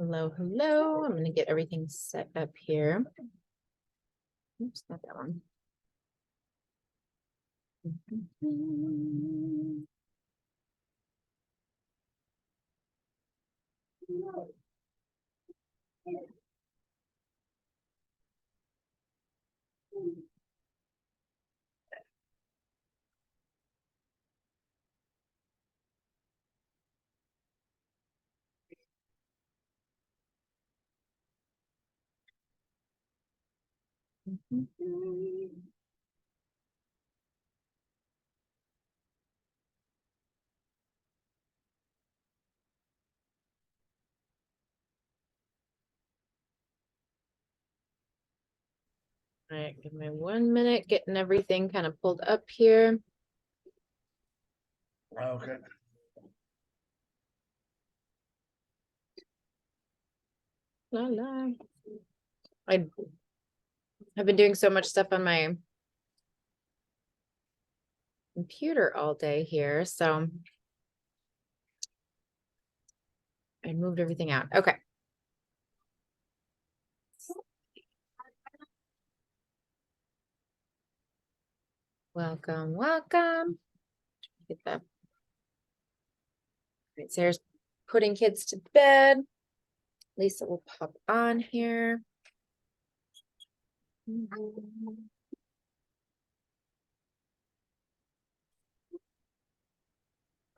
Hello, hello. I'm going to get everything set up here. Oops, not that one. All right, give me 1 minute, getting everything kind of pulled up here. Okay. La, la. I've been doing so much stuff on my computer all day here, so I moved everything out. Okay. Welcome, welcome. Get that. Right, Sarah's putting kids to bed. Lisa will pop on here.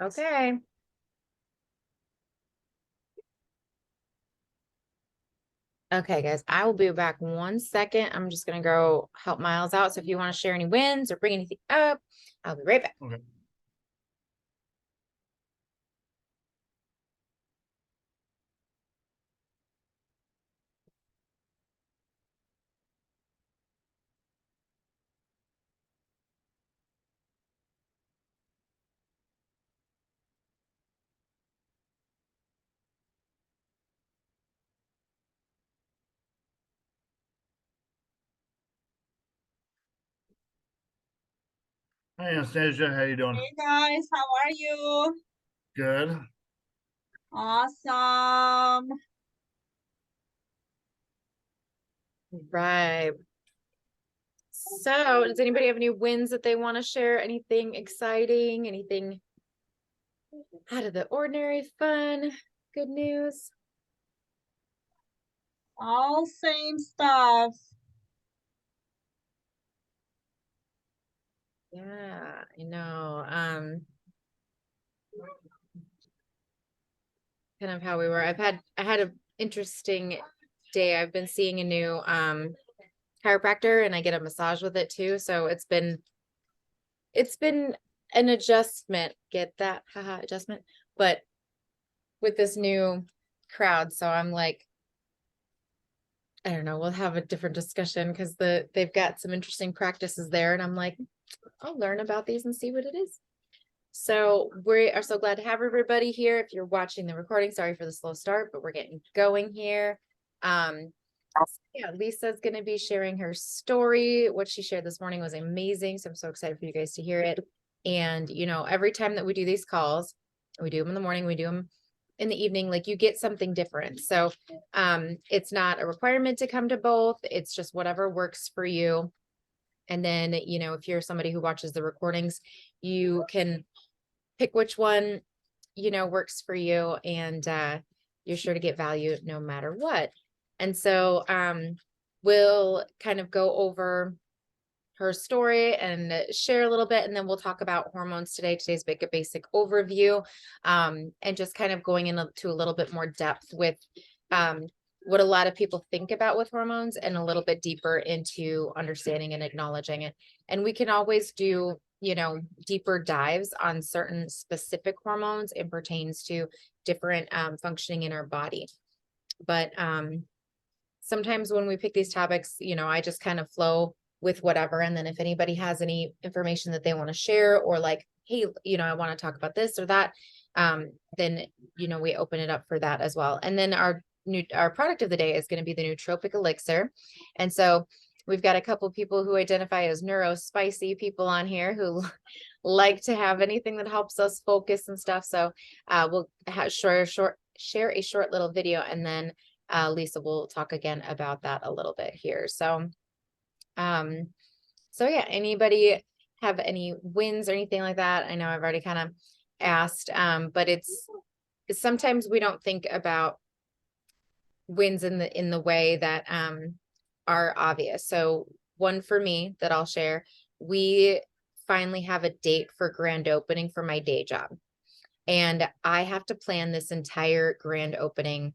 Okay. Okay, guys, I will be back 1 second. I'm just gonna go help Miles out. So if you want to share any wins or bring anything up, I'll be right back. Okay. Hey Anastasia, how you doing? Hey guys, how are you? Good. Awesome. Right. So does anybody have any wins that they want to share? Anything exciting? Anything out of the ordinary, fun, good news? All same stuff. Yeah, I know. Kind of how we were. I had an interesting day. I've been seeing a new chiropractor and I get a massage with it too. So it's been an adjustment. Get that? Haha, adjustment. But with this new crowd. So I'm like, I don't know, we'll have a different discussion because they've got some interesting practices there. And I'm like, I'll learn about these and see what it is. So we are so glad to have everybody here. If you're watching the recording, sorry for the slow start, but we're getting going here. Yeah, Lisa's going to be sharing her story. What she shared this morning was amazing. So I'm so excited for you guys to hear it. And, you know, every time that we do these calls, we do them in the morning, we do them in the evening, like you get something different. So it's not a requirement to come to both. It's just whatever works for you. And then, you know, if you're somebody who watches the recordings, you can pick which one, you know, works for you, and you're sure to get value no matter what. And so we'll kind of go over her story and share a little bit, and then we'll talk about hormones today. Today's basic overview, and just kind of going into a little bit more depth with what a lot of people think about with hormones, and a little bit deeper into understanding and acknowledging it. And we can always do, you know, deeper dives on certain specific hormones. It pertains to different functioning in our body. But sometimes when we pick these topics, you know, I just kind of flow with whatever. And then if anybody has any information that they want to share, or like, hey, you know, I want to talk about this or that, then, you know, we open it up for that as well. And then our product of the day is going to be the nootropic elixir. And so we've got a couple people who identify as neurospicy people on here who like to have anything that helps us focus and stuff. So we'll share share a short little video, and then Lisa will talk again about that a little bit here. So, so yeah, anybody have any wins or anything like that? I know I've already kind of asked, but it's sometimes we don't think about wins in the way that are obvious. So one for me that I'll share, we finally have a date for grand opening for my day job. And I have to plan this entire grand opening.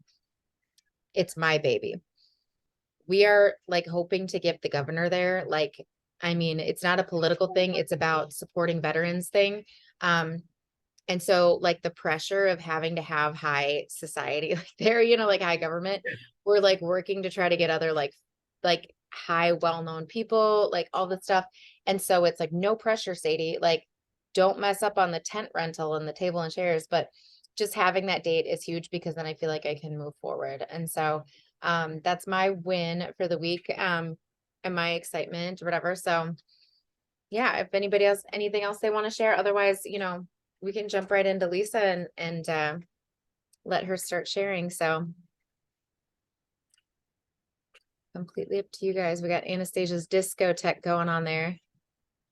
It's my baby. We are like hoping to get the governor there. Like, I mean, it's not a political thing. It's about supporting veterans thing. And so like the pressure of having to have high society like there, you know, like high government, we're like working to try to get other like high, well-known people, like all this stuff. And so it's like, no pressure, Sadie, like don't mess up on the tent rental and the table and chairs, but just having that date is huge because then I feel like I can move forward. And so that's my win for the week, and my excitement or whatever. So yeah, if anybody else, anything else they want to share, otherwise, you know, we can jump right into Lisa and let her start sharing. So completely up to you guys. We got Anastasia's discotheque going on there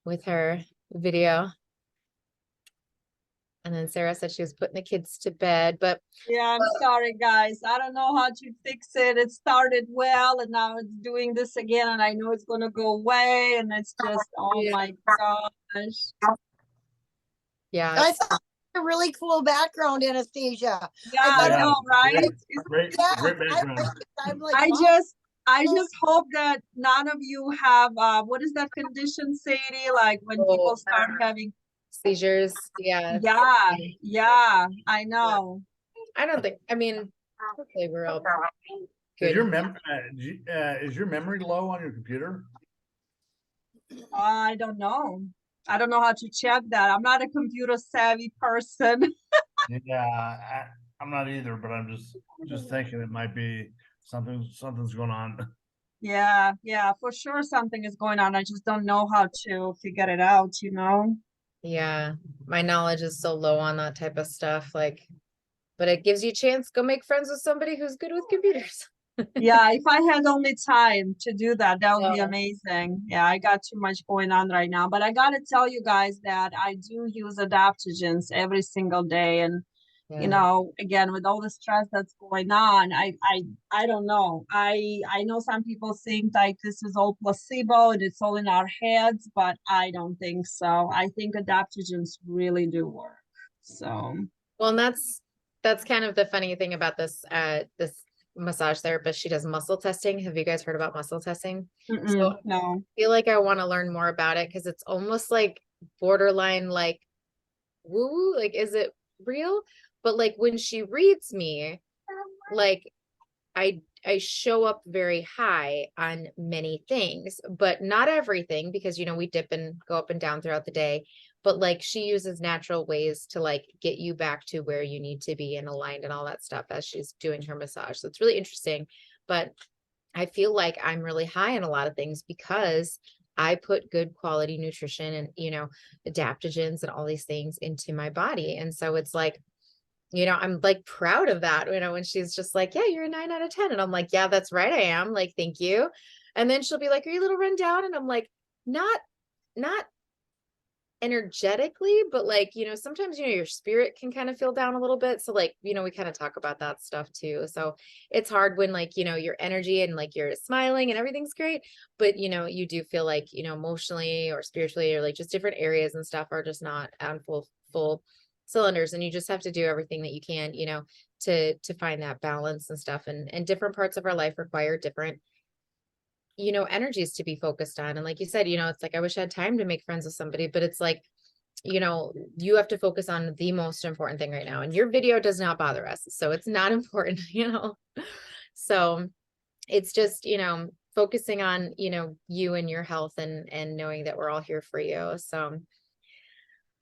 with her video. And then Sarah said she was putting the kids to bed, but Yeah, I'm sorry, guys. I don't know how to fix it. It started well and now it's doing this again, and I know it's gonna go away, and it's just, oh Yeah. my gosh. yeah, I thought it was a really cool background, Anastasia. Yeah, thought I it know, was right? great. It's- Great, Yeah, great I background. like it. I'm like, I wow. just hope that none of you have what is that condition, Sadie? Like when Oh, people start having, seizures. Yeah. yeah, I know. I don't think, I mean, hopefully we're all Is your good. is your memory low on your computer? I don't know. I don't know how to check that. I'm not a computer savvy person. Yeah, I'm not either, but I'm just thinking it might be something's going on. Yeah, for sure something is going on. I just don't know how to figure it out, you know? Yeah, my knowledge is so low on that type of stuff. Like, but it gives you a chance, go make friends with somebody who's good with computers. Yeah, if I had only time to do that, that would be Yeah. amazing. Yeah, I got too much going on right now, but I gotta tell you guys that I do use adaptogens every single day. And you Yeah. know, again, with all the stress that's going on, I don't know. I know some people think like this is all placebo and it's all in our heads, but I don't think so. I think adaptogens really do work. So Well, and that's kind of the funny thing about this massage therapist. She does muscle testing. Have you guys heard about muscle testing? So I no. feel like I want to learn more about it because it's almost like borderline like woo, like is it real? But like when she reads me, like I show up very high on many things, but not everything because you know we dip and go up and down throughout the day. But like she uses natural ways to like get you back to where you need to be and aligned and all that stuff as she's doing her massage. So it's really interesting. But I feel like I'm really high on a lot of things because I put good quality nutrition and, you know, adaptogens and all these things into my body. And so it's like, you know, I'm like proud of that, you know, when she's just like, yeah, you're a 9 out of 10. And I'm like, yeah, that's right. I am like, thank you. And then she'll be like, are you a little run down? And I'm like, not energetically, but like, you know, sometimes, you know, your spirit can kind of feel down a little bit. So like, you know, we kind of talk about that stuff too. So it's hard when like, you know, your energy and like you're smiling and everything's great, but you know, you do feel like, you know, emotionally or spiritually or like just different areas and stuff are just not on full cylinders. And you just have to do everything that you can, you know, to find that balance and stuff. And different parts of our life require different, you know, energies to be focused on. And like you said, you know, it's like, I wish I had time to make friends with somebody, but it's like, you know, you have to focus on the most important thing right now. And your video does not bother us. So it's not important, you know? So it's just, you know, focusing on, you know, you and your health and knowing that we're all here for you. So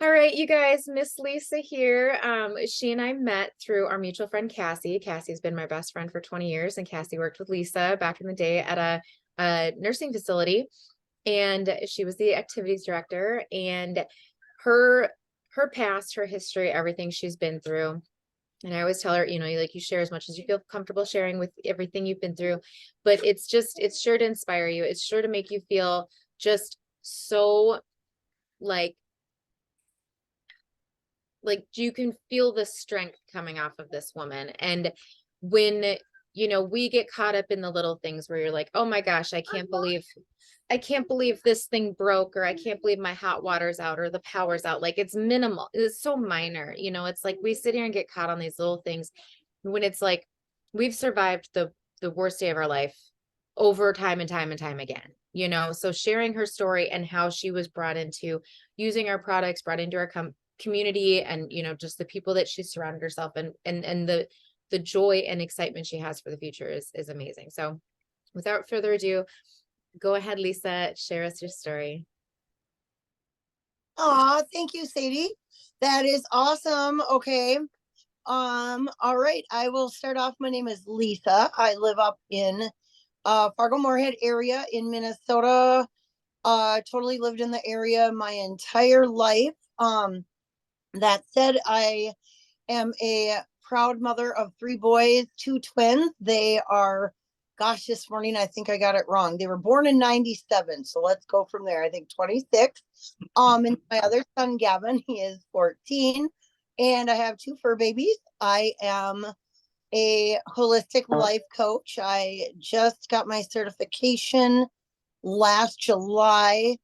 all right, you guys, Miss Lisa here. She and I met through our mutual friend, Cassie. Cassie's been my best friend for 20 years, and Cassie worked with Lisa back in the day at a nursing facility, and she was the activities director. And her past, her history, everything she's been through And I always tell her, like you share as much as you feel comfortable sharing with everything you've been through, but it's sure to inspire you. It's sure to make you feel just so like you can feel the strength coming off of this woman. And when, we get caught up in the little things where you're like, oh my gosh, I can't believe this thing broke, or I can't believe my hot water's out, or the power's out. Like, it's minimal. It's so minor, it's like we sit here and get caught on these little things when it's like we've survived the worst day of our life over time and time and time again, so sharing her story and how she was brought into using our products, brought into our community, and just the people that she surrounded herself and the joy and excitement she has for the future is amazing. So without further ado, go ahead, Lisa, share us your story. Thank you, Sadie. That is awesome. Okay. All right. I will start off. My name is Lisa. I live up in Fargo-Moorhead area in Minnesota. Totally lived in the area my entire life. That said, I am a proud mother of 3 boys, 2 twins. They are, gosh, this morning I think I got it wrong. They were born in 97. So let's go from there. I think 26. And my other son, Gavin, he is 14. And I have 2 fur babies. I am a holistic life coach. I just got my certification last July.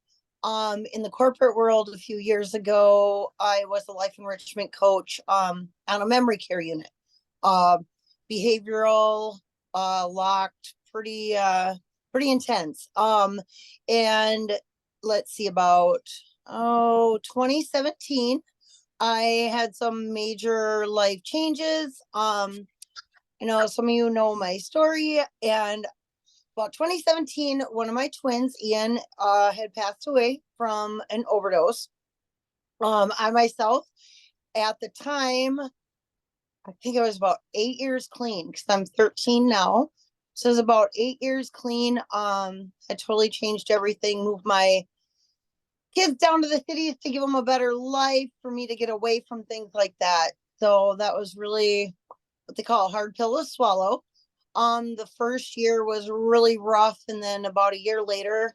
In the corporate world a few years ago, I was a life enrichment coach on a memory care unit. Behavioral, locked, pretty intense. And let's see, about 2017, I had some major life changes. Some of you know my story, and about 2017, one of my twins, Ian, had passed away from an overdose. I myself, at the time, I think I was about 8 years clean, because I'm 13 now. So it was about 8 years clean. I totally changed everything, moved my kids down to the cities to give them a better life, for me to get away from things like that. So that was really what they call a hard pill to swallow. The first year was really rough, and then about a year later,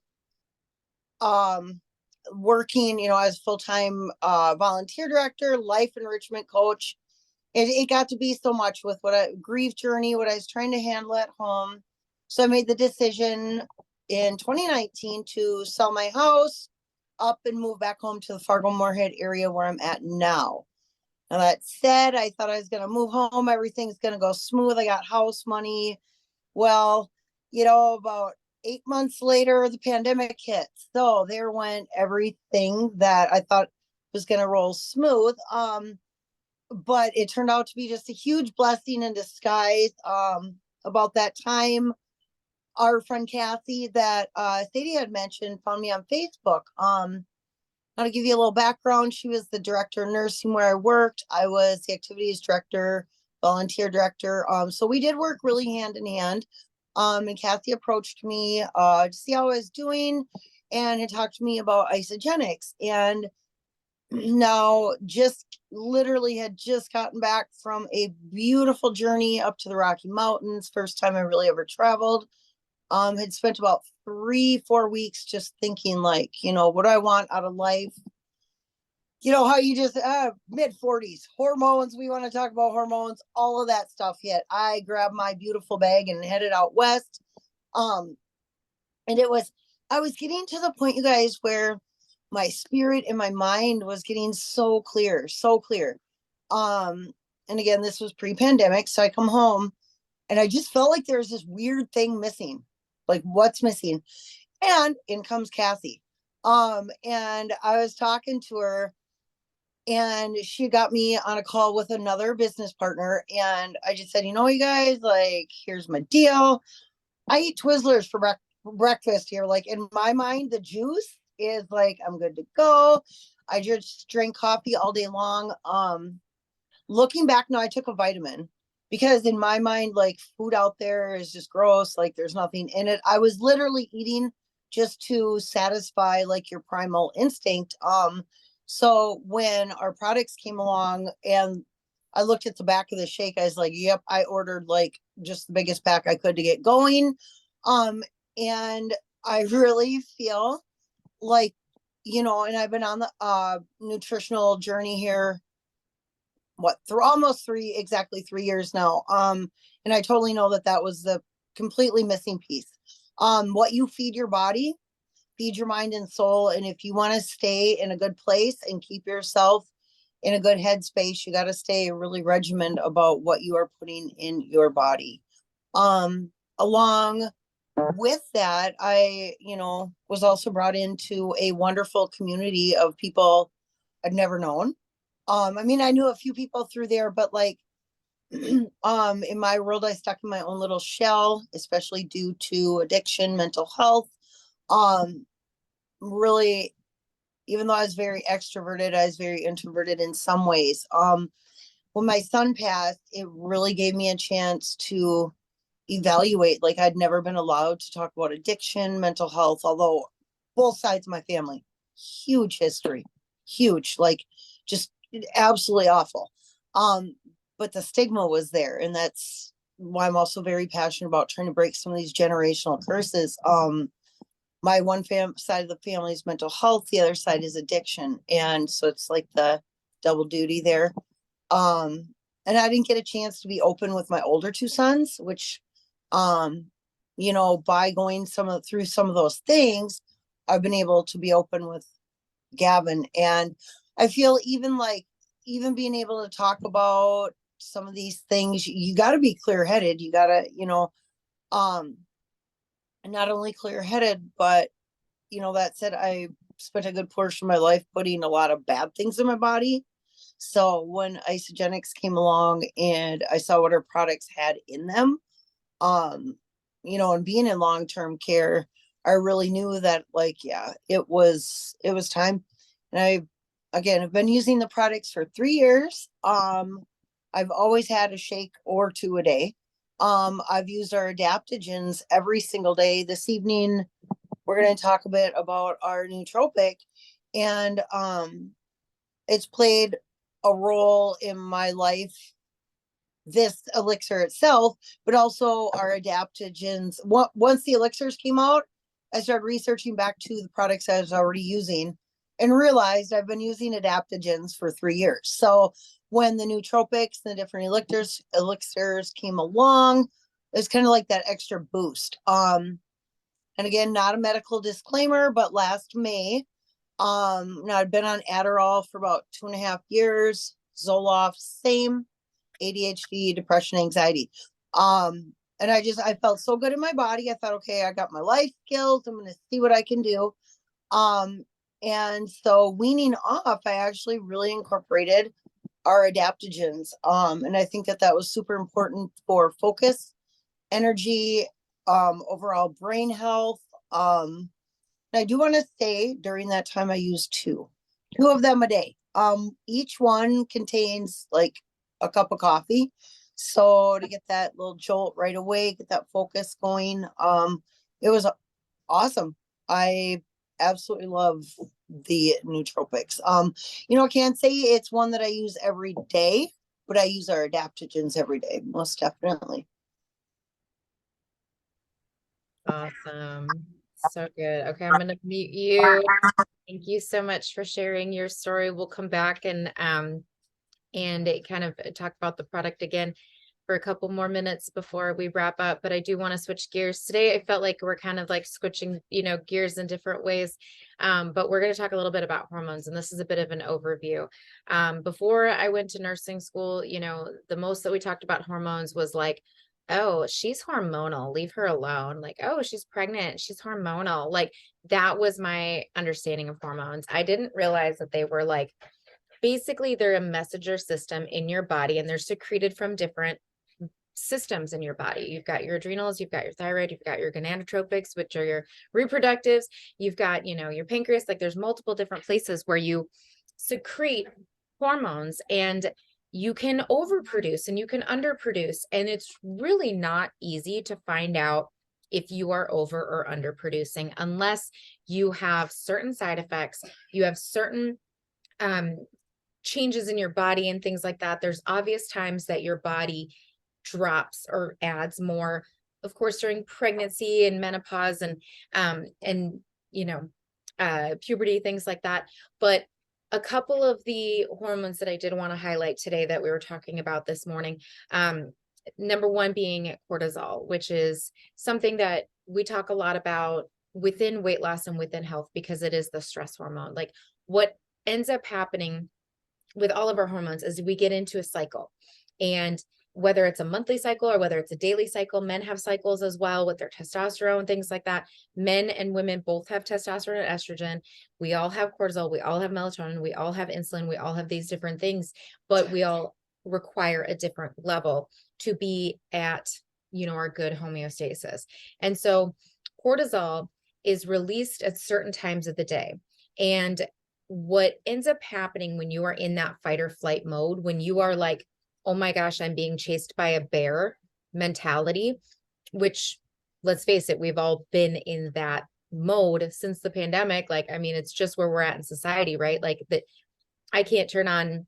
working, as full-time volunteer director, life enrichment coach, it got to be so much with grief journey, what I was trying to handle at home. So I made the decision in 2019 to sell my house up and move back home to the Fargo-Moorhead area where I'm at now. Now, that said, I thought I was going to move home. Everything's going to go smooth. I got house money. Well, about 8 months later, the pandemic hit. So there went everything that I thought was going to roll smooth. But it turned out to be just a huge blessing in disguise. About that time, our friend Kathy that Sadie had mentioned found me on Facebook. Now, to give you a little background, she was the director of nursing where I worked. I was the activities director, volunteer director. So we did work really hand in hand. And Kathy approached me to see how I was doing, and had talked to me about Isagenix. And now just literally had just gotten back from a beautiful journey up to the Rocky Mountains. First time I really ever traveled. Had spent about 3-4 weeks just thinking, like, what do I want out of life? How you just mid-40s, hormones, we want to talk about hormones, all of that stuff hit. I grabbed my beautiful bag and headed out west. And I was getting to the point, you guys, where my spirit and my mind was getting so clear. And again, this was pre-pandemic. So I come home and I just felt like there was this weird thing missing. Like, what's missing? And in comes Kathy. And I was talking to her, and she got me on a call with another business partner. And I just said, you guys, like, here's my deal. I eat Twizzlers for breakfast here. Like, in my mind, the juice is like, I'm good to go. I just drink coffee all day long. Looking back now, I took a vitamin, because in my mind, like, food out there is just gross. Like, there's nothing in it. I was literally eating just to satisfy, like, your primal instinct. So when our products came along, and I looked at the back of the shake. I was like, yep, I ordered like just the biggest pack I could to get going. And I really feel like, and I've been on the nutritional journey here, through almost exactly 3 years now. And I totally know that was the completely missing piece. What you feed your body, feed your mind and soul. And if you want to stay in a good place and keep yourself in a good headspace, you got to stay really regimented about what you are putting in your body. Along with that, I, was also brought into a wonderful community of people I'd never known. I mean, I knew a few people through there, but like, in my world, I stuck in my own little shell, especially due to addiction, mental health. Really, even though I was very extroverted, I was very introverted in some ways. When my son passed, it really gave me a chance to evaluate. Like, I'd never been allowed to talk about addiction, mental health, although both sides of my family, huge history, huge, like just absolutely awful. But the stigma was there, and that's why I'm also very passionate about trying to break some of these generational curses. My one side of the family is mental health, the other side is addiction, and so it's like the double duty there. And I didn't get a chance to be open with my older two sons, which, by going through some of those things, I've been able to be open with Gavin. And I feel even being able to talk about some of these things, you got to be clear-headed. You got to, not only clear-headed, but, that said, I spent a good portion of my life putting a lot of bad things in my body. So when Isagenix came along and I saw what our products had in them, and being in long-term care, I really knew that, like, yeah, it was time. And I've been using the products for 3 years. I've always had a shake or two a day. I've used our adaptogens every single day. This evening, we're going to talk a bit about our nootropic, and it's played a role in my life, this elixir itself, but also our adaptogens. Once the elixirs came out, I started researching back to the products I was already using and realized I've been using adaptogens for 3 years. So when the nootropics and the different elixirs came along, it's kind of like that extra boost. And again, not a medical disclaimer, but last May, now I'd been on Adderall for about 2.5 years, Zoloft, same, ADHD, depression, anxiety. And I felt so good in my body. I thought, okay, I got my life skills. I'm going to see what I can do. And so weaning off, I actually really incorporated our adaptogens. And I think that was super important for focus, energy, overall brain health. And I do want to say during that time, I used two of them a day. Each one contains like a cup of coffee. So to get that little jolt right away, get that focus going. It was awesome. I absolutely love the nootropics. I can't say it's one that I use every day, but I use our adaptogens every day, most definitely. Awesome. So good. Okay, I'm gonna mute you. Thank you so much for sharing your story. We'll come back and kind of talk about the product again for a couple more minutes before we wrap up. But I do want to switch gears today. I felt like we're kind of like switching, gears in different ways. But we're going to talk a little bit about hormones, and this is a bit of an overview. Before I went to nursing school, the most that we talked about hormones was like, oh, she's hormonal, leave her alone. Like, oh, she's pregnant, she's hormonal. Like, that was my understanding of hormones. I didn't realize that they were like, basically they're a messenger system in your body, and they're secreted from different systems in your body. You've got your adrenals, you've got your thyroid, you've got your gonadotropics, which are your reproductives, you've got, your pancreas. Like, there's multiple different places where you secrete hormones, and you can overproduce and you can underproduce. And it's really not easy to find out if you are over or underproducing unless you have certain side effects, you have certain changes in your body and things like that, there's obvious times that your body drops or adds more, of course, during pregnancy and menopause and you know, puberty, things like that. But a couple of the hormones that I did want to highlight today that we were talking about this morning, number one being cortisol, which is something that we talk a lot about within weight loss and within health, because it is the stress hormone. Like, what ends up happening with all of our hormones is we get into a cycle, and whether it's a monthly cycle or whether it's a daily cycle, men have cycles as well with their testosterone, things like that. Men and women both have testosterone and estrogen. We all have cortisol, we all have melatonin, we all have insulin, we all have these different things, but we all require a different level to be at, you know, our good homeostasis. And so cortisol is released at certain times of the day. And what ends up happening when you are in that fight or flight mode, when you are like, oh my gosh, I'm being chased by a bear mentality, which, let's face it, we've all been in that mode since the pandemic. Like, I mean, it's just where we're at in society, right? Like, that I can't turn on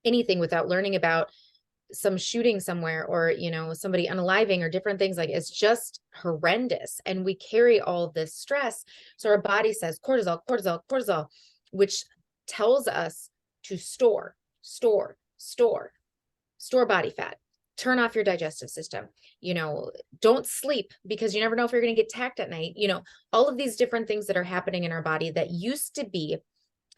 anything without learning about some shooting somewhere, or, you know, somebody unaliving or different things. Like, it's just horrendous. And we carry all this stress. So our body says cortisol, cortisol, cortisol, which tells us to store body fat, turn off your digestive system, you know, don't sleep because you never know if you're going to get attacked at night. You know, all of these different things that are happening in our body that used to be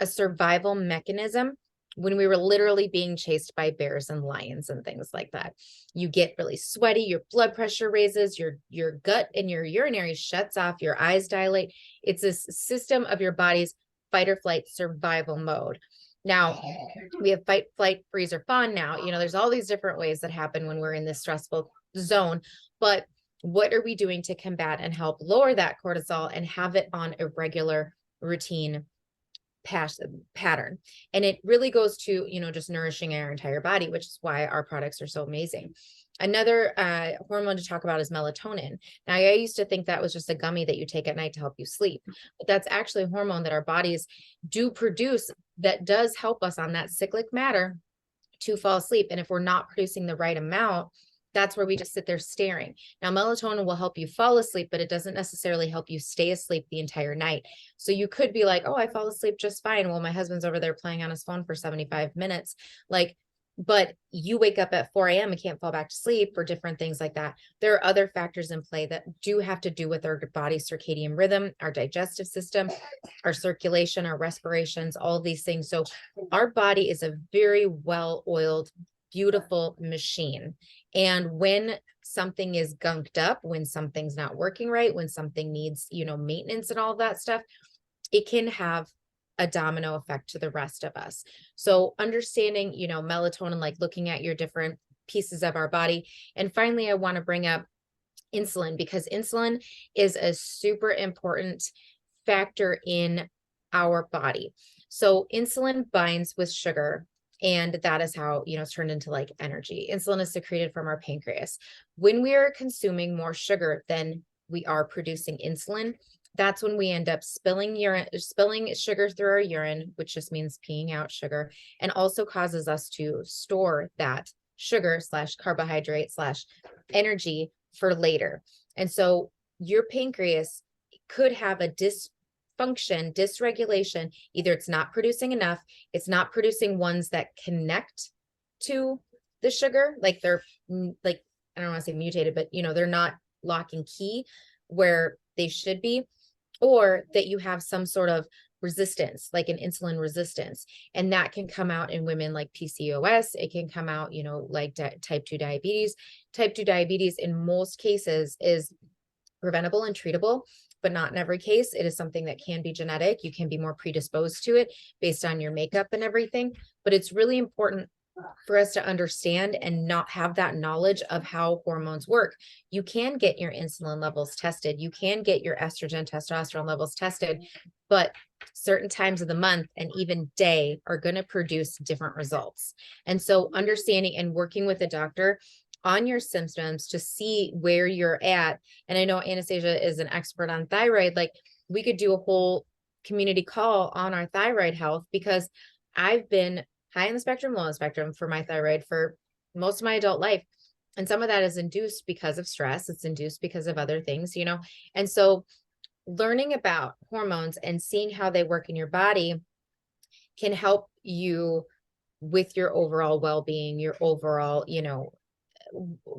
a survival mechanism when we were literally being chased by bears and lions and things like that. You get really sweaty, your blood pressure raises, your gut and your urinary shuts off, your eyes dilate. It's this system of your body's fight or flight survival mode. Now we have fight, flight, freeze, or fawn now. You know, there's all these different ways that happen when we're in this stressful zone. But what are we doing to combat and help lower that cortisol and have it on a regular routine pattern? And it really goes to, you know, just nourishing our entire body, which is why our products are so amazing. Another hormone to talk about is melatonin. Now, I used to think that was just a gummy that you take at night to help you sleep, but that's actually a hormone that our bodies do produce that does help us on that cyclic matter to fall asleep. And if we're not producing the right amount, that's where we just sit there staring. Now, melatonin will help you fall asleep, but it doesn't necessarily help you stay asleep the entire night. So you could be like, oh, I fall asleep just fine. Well, my husband's over there playing on his phone for 75 minutes. Like, but you wake up at 4 a.m. and can't fall back to sleep or different things like that. There are other factors in play that do have to do with our body's circadian rhythm, our digestive system, our circulation, our respirations, all of these things. So our body is a very well-oiled, beautiful machine. And when something is gunked up, when something's not working right, when something needs, you know, maintenance and all of that stuff, it can have a domino effect to the rest of us. So understanding, you know, melatonin, like looking at your different pieces of our body. And finally, I want to bring up insulin, because insulin is a super important factor in our body. So insulin binds with sugar, and that is how, you know, it's turned into like energy. Insulin is secreted from our pancreas. When we are consuming more sugar than we are producing insulin, that's when we end up spilling sugar through our urine, which just means peeing out sugar, and also causes us to store that sugar / carbohydrate / energy for later. And so your pancreas could have a dysregulation. Either it's not producing enough, it's not producing ones that connect to the sugar, like they're like, I don't want to say mutated, but, you know, they're not lock and key where they should be, or that you have some sort of resistance, like an insulin resistance. And that can come out in women like PCOS. It can come out, you know, like type 2 diabetes. Type 2 diabetes in most cases is preventable and treatable, but not in every case. It is something that can be genetic. You can be more predisposed to it based on your makeup and everything. But it's really important for us to understand and not have that knowledge of how hormones work. You can get your insulin levels tested. You can get your estrogen, testosterone levels tested, but certain times of the month and even day are going to produce different results. And so understanding and working with a doctor on your symptoms to see where you're at. And I know Anastasia is an expert on thyroid. Like, we could do a whole community call on our thyroid health, because I've been high in the spectrum, low on the spectrum for my thyroid for most of my adult life. And some of that is induced because of stress. It's induced because of other things, you know? And so learning about hormones and seeing how they work in your body can help you with your overall well-being, your overall, you know,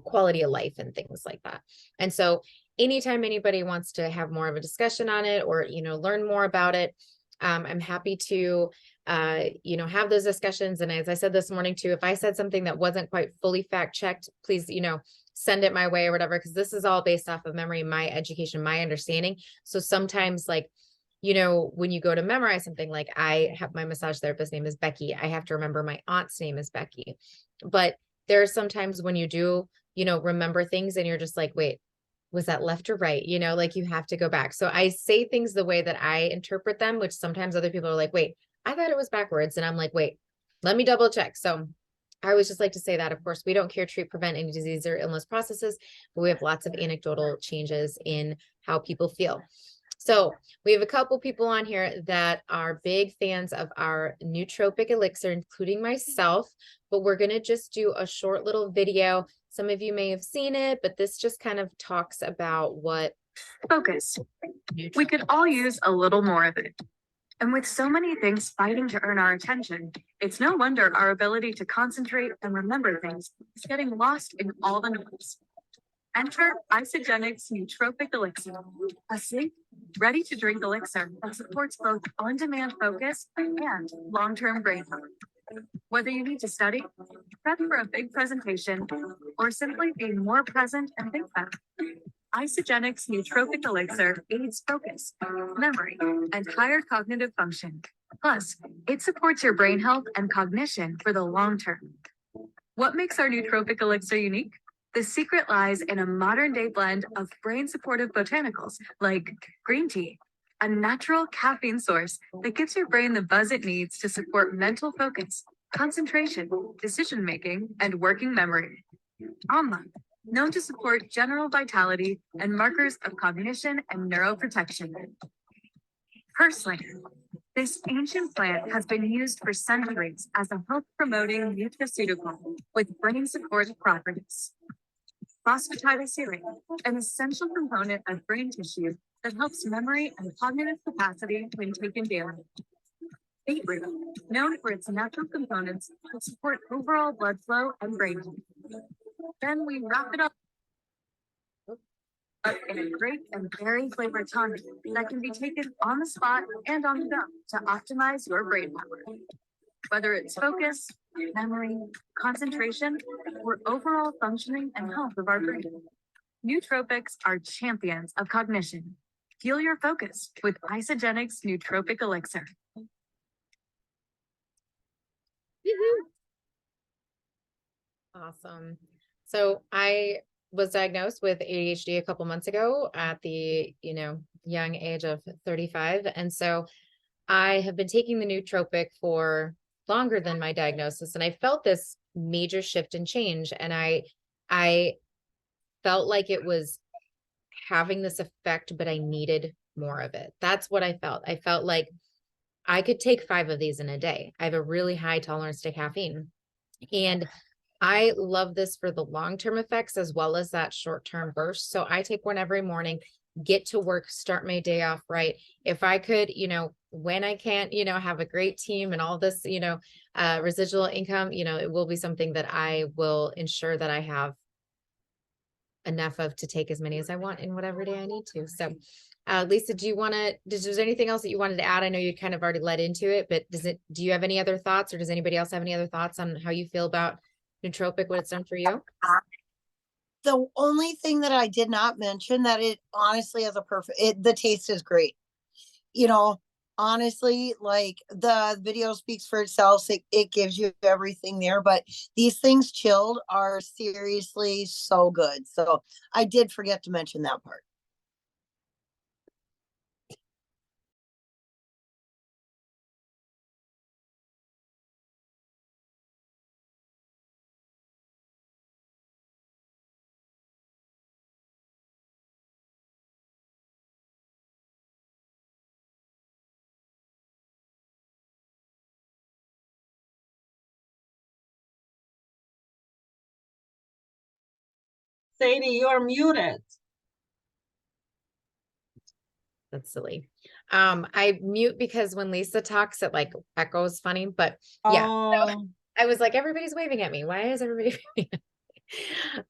quality of life and things like that. And so anytime anybody wants to have more of a discussion on it or, you know, learn more about it, I'm happy to, you know, have those discussions. And as I said this morning too, if I said something that wasn't quite fully fact checked, please, you know, send it my way or whatever, because this is all based off of memory, my education, my understanding. So sometimes like, you know, when you go to memorize something, like I have my massage therapist name is Becky. I have to remember my aunt's name is Becky. But there are some times when you do, you know, remember things and you're just like, wait, was that left or right? You know, like you have to go back. So I say things the way that I interpret them, which sometimes other people are like, wait, I thought it was backwards. And I'm like, wait, let me double check. So I always just like to say that, of course, we don't cure, treat, prevent any disease or illness processes, but we have lots of anecdotal changes in how people feel. So we have a couple people on here that are big fans of our nootropic elixir, including myself, but we're going to just do a short little video. Some of you may have seen it, but this just kind of talks about what Focus. We could all use a little more of it. And with so many things fighting to earn our attention, it's no wonder our ability to concentrate and remember things is getting lost in all the noise. Enter Isagenix Nootropic Elixir, a sleek, ready-to-drink elixir that supports both on-demand focus and long-term brain health. Whether you need to study, prep for a big presentation, or simply be more present and think better, Isagenix Nootropic Elixir aids focus, memory, and higher cognitive function. Plus, it supports your brain health and cognition for the long term. What makes our nootropic elixir unique? The secret lies in a modern-day blend of brain-supportive botanicals like green tea, a natural caffeine source that gives your brain the buzz it needs to support mental focus, concentration, decision-making, and working memory. Almond, known to support general vitality and markers of cognition and neuroprotection. Purslane. This ancient plant has been used for centuries as a health-promoting nutraceutical with brain support properties. Phosphatidylserine, an essential component of brain tissue that helps memory and cognitive capacity when taken daily. Beetroot, known for its natural components that support overall blood flow and brain health. Then we wrap it up in a grape and berry flavored tonic that can be taken on the spot and on the go to optimize your brain power. Whether it's focus, memory, concentration, or overall functioning and health of our brain. Nootropics are champions of cognition. Fuel your focus with Isagenix Nootropic Elixir. Awesome. So I was diagnosed with ADHD a couple months ago at the, you know, young age of 35. And so I have been taking the nootropic for longer than my diagnosis. And I felt this major shift and change. And I felt like it was having this effect, but I needed more of it. That's what I felt. I felt like I could take 5 of these in a day. I have a really high tolerance to caffeine. And I love this for the long-term effects as well as that short-term burst. So I take one every morning, get to work, start my day off right. If I could, you know, when I can't, you know, have a great team and all this, you know, residual income, you know, it will be something that I will ensure that I have enough of to take as many as I want in whatever day I need to. So Lisa, do you want to, is there anything else that you wanted to add? I know you kind of already led into it, but do you have any other thoughts, or does anybody else have any other thoughts on how you feel about nootropic, what it's done for you? The only thing that I did not mention that it honestly has the taste is great. You know, honestly, like the video speaks for itself. It gives you everything there, but these things chilled are seriously so good. So I did forget to mention that part. Sadie, you're muted. That's silly. I mute because when Lisa talks, it like echoes funny, but yeah. Oh, I was like, everybody's waving at me. Why is everybody waving at me?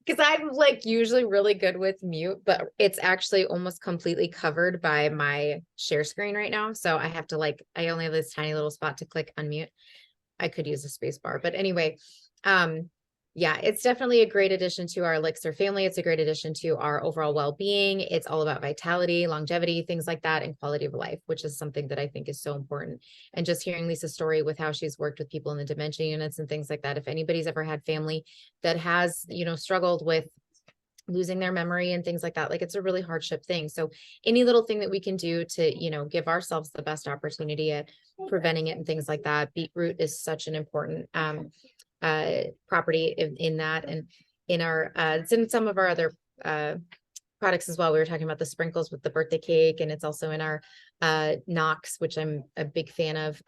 Because I'm like usually really good with mute, but it's actually almost completely covered by my share screen right now. So I have to I only have this tiny little spot to click unmute. I could use a space bar, but anyway, yeah, it's definitely a great addition to our Elixir family. It's a great addition to our overall well-being. It's all about vitality, longevity, things like that, and quality of life, which is something that I think is so important. And just hearing Lisa's story with how she's worked with people in the dementia units and things like that. If anybody's ever had family that has, struggled with losing their memory and things like that, like it's a really hardship thing. So any little thing that we can do to, give ourselves the best opportunity at preventing it and things like that. Beetroot is such an important property in that, and in our it's in some of our other products as well. We were talking about the sprinkles with the birthday cake, and it's also in our Knox, which I'm a big fan of.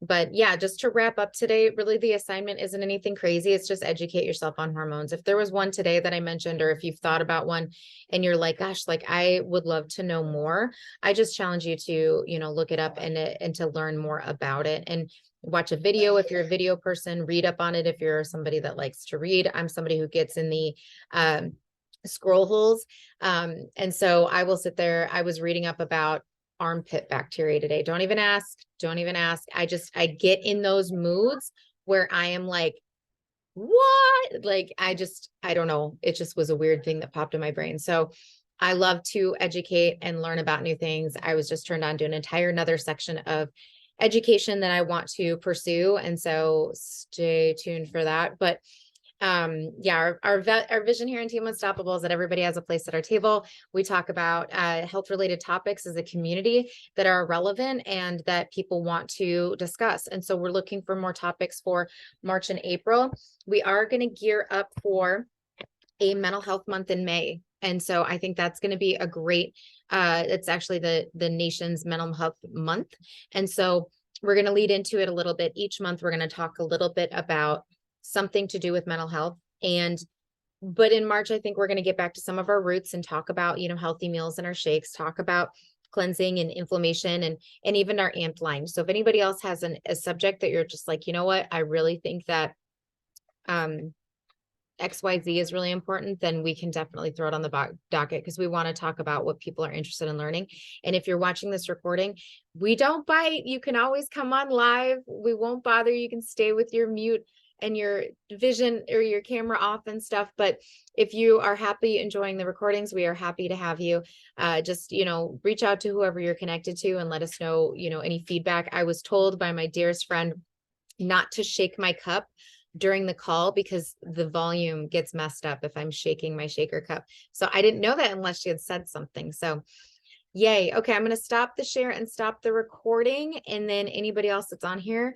But yeah, just to wrap up today, really the assignment isn't anything crazy. It's just educate yourself on hormones. If there was one today that I mentioned, or if you've thought about one and you're like, gosh, like I would love to know more, I just challenge you to, look it up and to learn more about it, and watch a video if you're a video person, read up on it if you're somebody that likes to read. I'm somebody who gets in the scroll holes. And so I will sit there. I was reading up about armpit bacteria today. Don't even ask. I get in those moods where I am like, what? Like, I don't know. It just was a weird thing that popped in my brain. So I love to educate and learn about new things. I was just turned on to an entire another section of education that I want to pursue. And so stay tuned for that. But yeah, our vision here in Team Unstoppable is that everybody has a place at our table. We talk about health related topics as a community that are relevant and that people want to discuss. And so we're looking for more topics for March and April. We are going to gear up for a mental health month in May. And so I think that's going to be a great, it's actually the nation's mental health month. And so we're going to lead into it a little bit. Each month, we're going to talk a little bit about something to do with mental health. But in March, I think we're going to get back to some of our roots and talk about, healthy meals in our shakes, talk about cleansing and inflammation, and even our amped line. So if anybody else has a subject that you're just like, you know what, I really think that, XYZ is really important, then we can definitely throw it on the docket, because we want to talk about what people are interested in learning. And if you're watching this recording, we don't bite. You can always come on live. We won't bother. You can stay with your mute and your vision or your camera off and stuff. But if you are happy enjoying the recordings, we are happy to have you. Just, reach out to whoever you're connected to and let us know, any feedback. I was told by my dearest friend not to shake my cup during the call because the volume gets messed up if I'm shaking my shaker cup. So I didn't know that unless she had said something. So yay. Okay. I'm going to stop the share and stop the recording. And then anybody else that's on here,